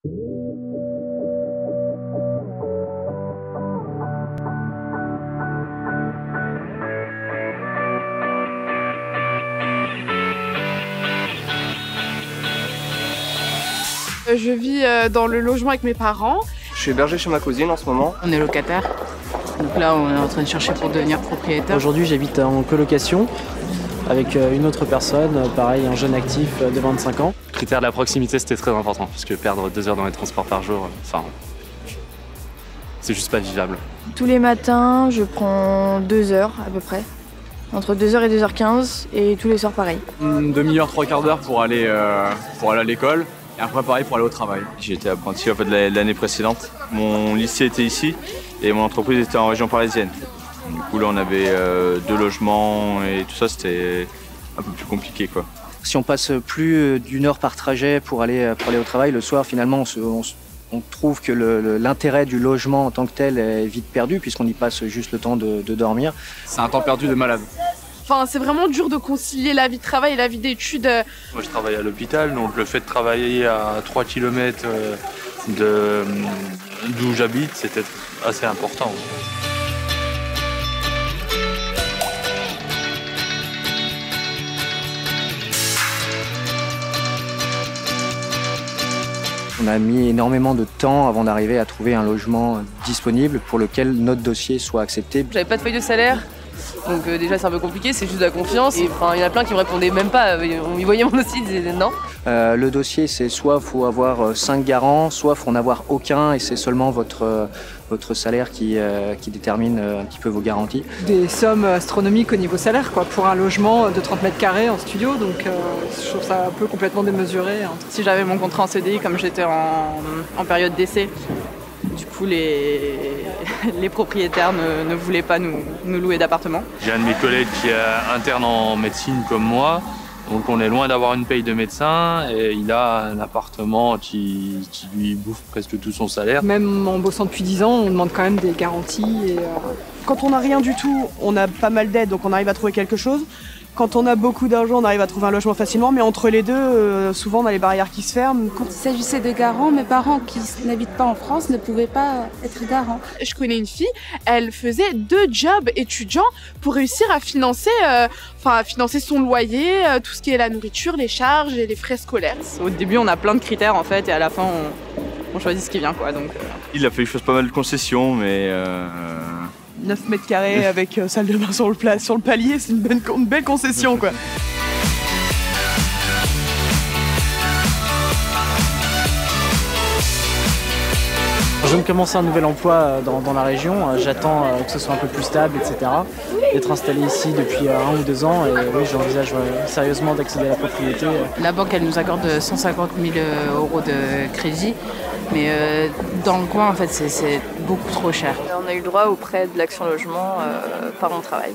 Je vis dans le logement avec mes parents. Je suis hébergé chez ma cousine en ce moment. On est locataire. Donc là, on est en train de chercher pour devenir propriétaire. Aujourd'hui, j'habite en colocation avec une autre personne, pareil, un jeune actif de 25 ans. Le critère de la proximité, c'était très important, parce que perdre 2 heures dans les transports par jour, c'est juste pas vivable. Tous les matins, je prends 2 heures à peu près. Entre 2h et 2h15, et tous les soirs pareil. Une demi-heure, 3/4 d'heure pour aller à l'école. Et après pareil pour aller au travail. J'ai été apprenti en fait l'année précédente. Mon lycée était ici et mon entreprise était en région parisienne. Du coup là on avait 2 logements et tout ça, c'était un peu plus compliqué quoi. Si on passe plus d'1 heure par trajet pour aller au travail, le soir finalement on trouve que l'intérêt du logement en tant que tel est vite perdu puisqu'on y passe juste le temps de dormir. C'est un temps perdu de malade. Enfin, c'est vraiment dur de concilier la vie de travail et la vie d'études. Moi je travaille à l'hôpital, donc le fait de travailler à 3 km d'où j'habite, c'était assez important. On a mis énormément de temps avant d'arriver à trouver un logement disponible pour lequel notre dossier soit accepté. J'avais pas de feuille de salaire. Donc déjà c'est un peu compliqué, c'est juste de la confiance. Et il y en a plein qui me répondaient même pas, ils voyaient mon dossier, ils disaient non. Le dossier c'est soit faut avoir 5 garants, soit faut en avoir aucun et c'est seulement votre salaire qui détermine un petit peu vos garanties. Des sommes astronomiques au niveau salaire quoi, pour un logement de 30 mètres carrés en studio, donc je trouve ça un peu complètement démesuré. Si j'avais mon contrat en CDI comme j'étais en période d'essai, du coup les propriétaires ne voulaient pas nous louer d'appartement. J'ai un de mes collègues qui est interne en médecine comme moi, donc on est loin d'avoir une paye de médecin et il a un appartement qui lui bouffe presque tout son salaire. Même en bossant depuis 10 ans, on demande quand même des garanties. Quand on n'a rien du tout, on a pas mal d'aide, donc on arrive à trouver quelque chose. Quand on a beaucoup d'argent, on arrive à trouver un logement facilement, mais entre les deux, souvent on a les barrières qui se ferment. Quand il s'agissait de garants, mes parents qui n'habitent pas en France ne pouvaient pas être garants. Je connais une fille, elle faisait 2 jobs étudiants pour réussir à financer, son loyer, tout ce qui est la nourriture, les charges et les frais scolaires. Au début on a plein de critères en fait et à la fin on choisit ce qui vient quoi. Donc, Il a fallu que je fasse pas mal de concessions mais 9 mètres carrés avec salle de bain sur le palier, c'est une belle concession quoi. Je vais me commencer un nouvel emploi dans la région, j'attends que ce soit un peu plus stable, etc. D'être installé ici depuis 1 ou 2 ans et oui, j'envisage sérieusement d'accéder à la propriété. La banque elle nous accorde 150 000 € de crédit, mais dans le coin en fait c'est beaucoup trop cher. On a eu le droit au prêt de l'Action Logement par mon travail.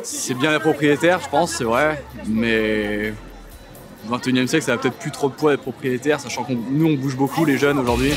C'est bien les propriétaires, je pense, c'est vrai, mais au XXIe siècle, ça a peut-être plus trop de poids d'être propriétaire, sachant que nous on bouge beaucoup les jeunes aujourd'hui.